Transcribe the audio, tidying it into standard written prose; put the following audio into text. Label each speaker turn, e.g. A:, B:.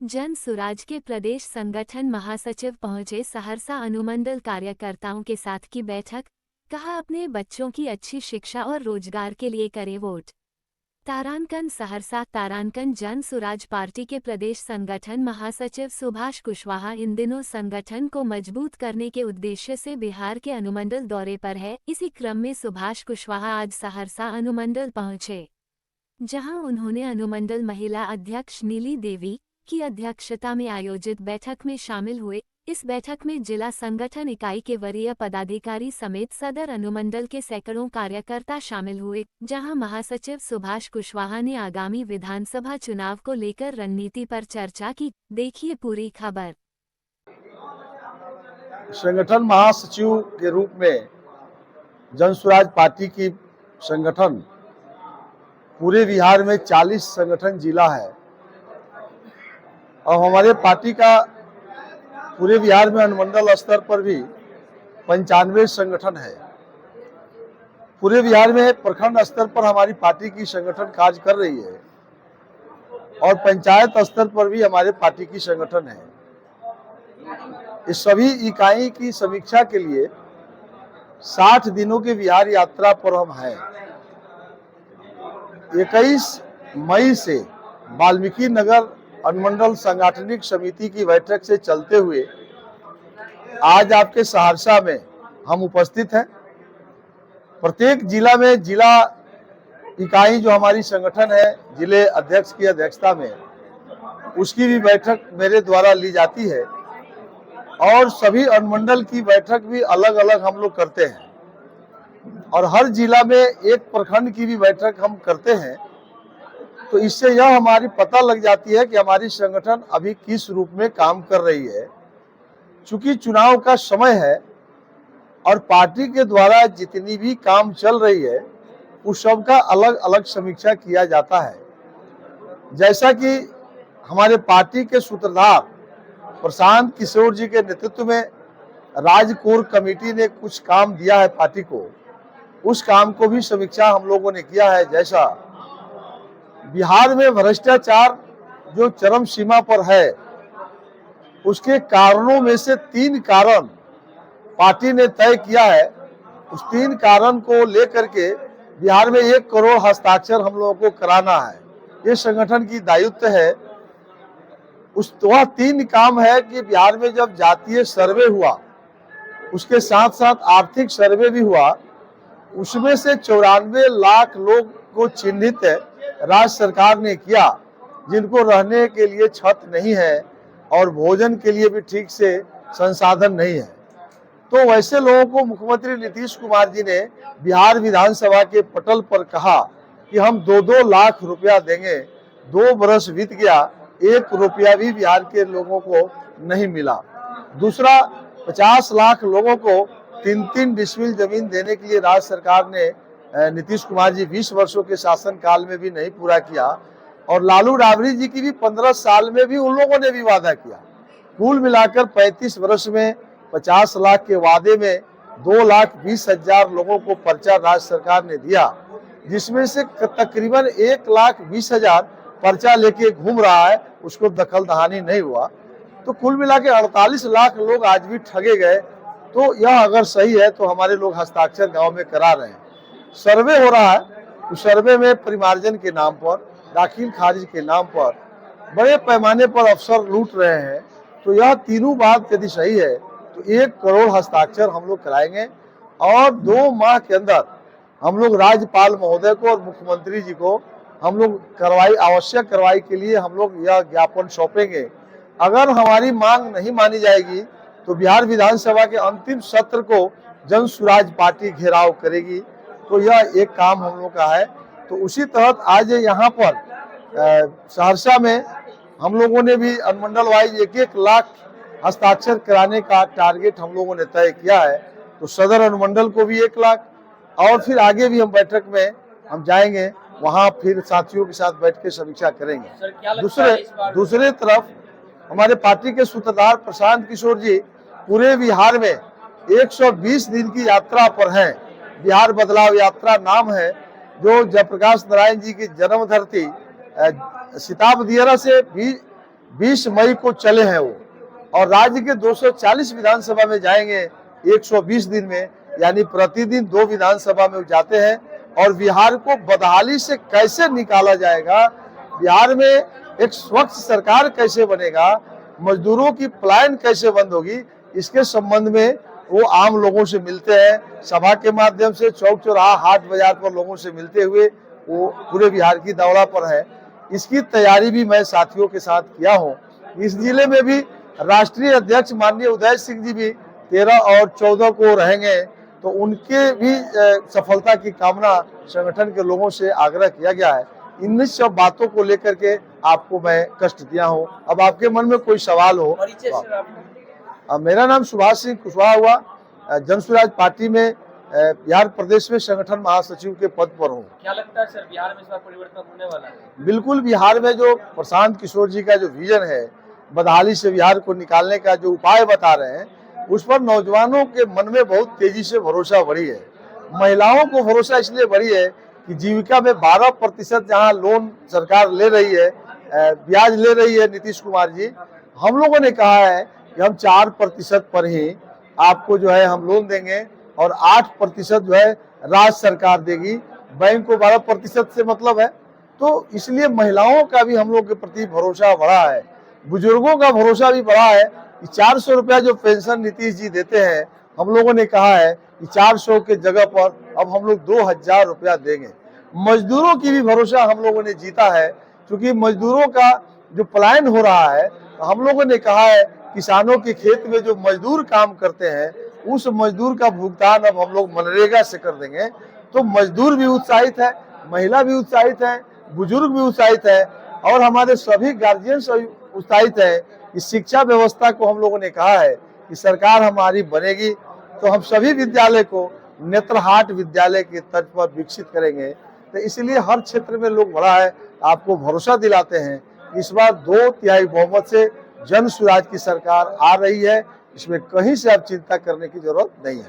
A: जन सुराज के प्रदेश संगठन महासचिव पहुंचे सहरसा अनुमंडल कार्यकर्ताओं के साथ की बैठक। कहा अपने बच्चों की अच्छी शिक्षा और रोजगार के लिए करें वोट। तारानकन सहरसा तारानकन जन सुराज पार्टी के प्रदेश संगठन महासचिव सुभाष कुशवाहा इन दिनों संगठन को मजबूत करने के उद्देश्य से बिहार के अनुमंडल दौरे पर है। इसी क्रम में सुभाष कुशवाहा आज सहरसा अनुमंडल पहुंचे, जहां उन्होंने अनुमंडल महिला अध्यक्ष नीली देवी की अध्यक्षता में आयोजित बैठक में शामिल हुए। इस बैठक में जिला संगठन इकाई के वरीय पदाधिकारी समेत सदर अनुमंडल के सैकड़ों कार्यकर्ता शामिल हुए, जहां महासचिव सुभाष कुशवाहा ने आगामी विधानसभा चुनाव को लेकर रणनीति पर चर्चा की। देखिए पूरी खबर।
B: संगठन महासचिव के रूप में जनसुराज पार्टी की संगठन पूरे बिहार में 40 संगठन जिला है और हमारे पार्टी का पूरे बिहार में अनुमंडल स्तर पर भी 95 संगठन है। पूरे बिहार में प्रखंड स्तर पर हमारी पार्टी की संगठन कार्य कर रही है और पंचायत स्तर पर भी हमारे पार्टी की संगठन है। इस सभी इकाई की समीक्षा के लिए 60 दिनों के बिहार यात्रा पर हम हैं। 21 मई से वाल्मीकि नगर अनुमंडल सांगठनिक समिति की बैठक से चलते हुए आज आपके सहरसा में हम उपस्थित हैं। प्रत्येक जिला में जिला इकाई जो हमारी संगठन है जिले अध्यक्ष की अध्यक्षता में, उसकी भी बैठक मेरे द्वारा ली जाती है और सभी अनुमंडल की बैठक भी अलग अलग हम लोग करते हैं और हर जिला में एक प्रखंड की भी बैठक हम करते हैं। तो इससे यह हमारी पता लग जाती है कि हमारी संगठन अभी किस रूप में काम कर रही है। चूंकि चुनाव का समय है और पार्टी के द्वारा जितनी भी काम चल रही है उस सब का अलग अलग समीक्षा किया जाता है। जैसा कि हमारे पार्टी के सूत्रधार प्रशांत किशोर जी के नेतृत्व में राज्य कोर कमेटी ने कुछ काम दिया है पार्टी को, उस काम को भी समीक्षा हम लोगों ने किया है। जैसा बिहार में भ्रष्टाचार जो चरम सीमा पर है, उसके कारणों में से 3 कारण पार्टी ने तय किया है। उस 3 कारण को लेकर के बिहार में 1 करोड़ हस्ताक्षर हम लोगों को कराना है। ये संगठन की दायित्व है। वह 3 काम है कि बिहार में जब जातीय सर्वे हुआ, उसके साथ साथ आर्थिक सर्वे भी हुआ, उसमें से 94 लाख लोग को चिन्हित राज्य सरकार ने किया जिनको रहने के लिए छत नहीं है और भोजन के लिए भी ठीक से संसाधन नहीं है। तो वैसे लोगों को मुख्यमंत्री नीतीश कुमार जी ने बिहार विधानसभा के पटल पर कहा कि हम 2-2 लाख रुपया देंगे। 2 बरस बीत गया, 1 रुपया भी बिहार के लोगों को नहीं मिला। दूसरा, 50 लाख लोगों को 3-3 डिसमिल जमीन देने के लिए राज्य सरकार ने नीतीश कुमार जी 20 वर्षों के शासन काल में भी नहीं पूरा किया और लालू राबड़ी जी की भी 15 साल में भी उन लोगों ने भी वादा किया। कुल मिलाकर 35 वर्ष में 50 लाख के वादे में 2,20,000 लोगों को पर्चा राज्य सरकार ने दिया, जिसमें से तकरीबन 1,20,000 पर्चा लेके घूम रहा है, उसको दखल दहानी नहीं हुआ। तो कुल मिला के 48 लाख लोग आज भी ठगे गए। तो यह अगर सही है तो हमारे लोग हस्ताक्षर गांव में करा रहे हैं। सर्वे हो रहा है, उस सर्वे में परिमार्जन के नाम पर, दाखिल खारिज के नाम पर बड़े पैमाने पर अफसर लूट रहे हैं। तो यह तीनों बात यदि सही है तो 1 करोड़ हस्ताक्षर हम लोग कराएंगे और 2 माह के अंदर हम लोग राज्यपाल महोदय को और मुख्यमंत्री जी को हम लोग आवश्यक कार्रवाई के लिए हम लोग यह ज्ञापन सौंपेंगे। अगर हमारी मांग नहीं मानी जाएगी तो बिहार विधानसभा के अंतिम सत्र को जन सुराज पार्टी घेराव करेगी। तो यह एक काम हम लोग का है। तो उसी तहत आज यहाँ पर सहरसा में हम लोगों ने भी अनुमंडल वाइज 1-1 लाख हस्ताक्षर कराने का टारगेट हम लोगों ने तय किया है। तो सदर अनुमंडल को भी 1 लाख और फिर आगे भी हम बैठक में हम जाएंगे, वहाँ फिर साथियों के साथ बैठ के समीक्षा करेंगे। दूसरे तरफ हमारे पार्टी के सूत्रधार प्रशांत किशोर जी पूरे बिहार में 120 दिन की यात्रा पर हैं। बिहार बदलाव यात्रा नाम है, जो जयप्रकाश नारायण जी की जन्म धरती सिताब दियरा से भी 20 मई को चले हैं वो, और राज्य के 240 विधानसभा में जाएंगे 120 दिन में, यानी प्रतिदिन 2 विधानसभा में जाते हैं। और बिहार को बदहाली से कैसे निकाला जाएगा, बिहार में एक स्वच्छ सरकार कैसे बनेगा, मजदूरों की पलायन कैसे बंद होगी, इसके संबंध में वो आम लोगों से मिलते हैं, सभा के माध्यम से, चौक चौराहा हाट बाजार पर लोगों से मिलते हुए वो पूरे बिहार की दौरा पर है। इसकी तैयारी भी मैं साथियों के साथ किया हूँ। इस जिले में भी राष्ट्रीय अध्यक्ष माननीय उदय सिंह जी भी 13 और 14 को रहेंगे, तो उनके भी सफलता की कामना संगठन के लोगों से आग्रह किया गया है। इन सब बातों को लेकर के आपको मैं कष्ट दिया हूँ। अब आपके मन में कोई सवाल हो। मेरा नाम सुभाष सिंह कुशवाहा हुआ, जन स्वराज पार्टी में बिहार प्रदेश में संगठन महासचिव के पद पर हूँ।
C: क्या लगता है सर, बिहार में इस बार परिवर्तन होने वाला है?
B: बिल्कुल, बिहार में जो प्रशांत किशोर जी का जो विजन है, बदहाली से बिहार को निकालने का जो उपाय बता रहे हैं, उस पर नौजवानों के मन में बहुत तेजी से भरोसा बढ़ी है। महिलाओं को भरोसा इसलिए बढ़ी है कि जीविका में 12% जहाँ लोन सरकार ले रही है, ब्याज ले रही है नीतीश कुमार जी, हम लोगों ने कहा है कि हम 4% पर ही आपको जो है हम लोन देंगे और 8% जो है राज्य सरकार देगी। बैंक को 12% से मतलब है। तो इसलिए महिलाओं का भी हम लोग के प्रति भरोसा बढ़ा है, बुजुर्गों का भरोसा भी बढ़ा है कि 400 रुपया जो पेंशन नीतीश जी देते हैं, हम लोगों ने कहा है कि 400 के जगह पर अब हम लोग 2000 रुपया देंगे। मजदूरों की भी भरोसा हम लोगों ने जीता है, क्योंकि मजदूरों का जो पलायन हो रहा है, हम लोगों ने कहा है किसानों के खेत में जो मजदूर काम करते हैं, उस मजदूर का भुगतान अब हम लोग मनरेगा से कर देंगे। तो मजदूर भी उत्साहित है, महिला भी उत्साहित है, बुजुर्ग भी उत्साहित है, और हमारे सभी गार्जियंस उत्साहित है कि शिक्षा व्यवस्था को हम लोगों ने कहा है कि सरकार हमारी बनेगी तो हम सभी विद्यालय को नेत्रहाट विद्यालय के तर्ज पर विकसित करेंगे। तो इसलिए हर क्षेत्र में लोग बड़ा है, आपको भरोसा दिलाते हैं। इस बार 2/3 बहुमत से जन स्वराज की सरकार आ रही है, इसमें कहीं से अब चिंता करने की जरूरत नहीं है।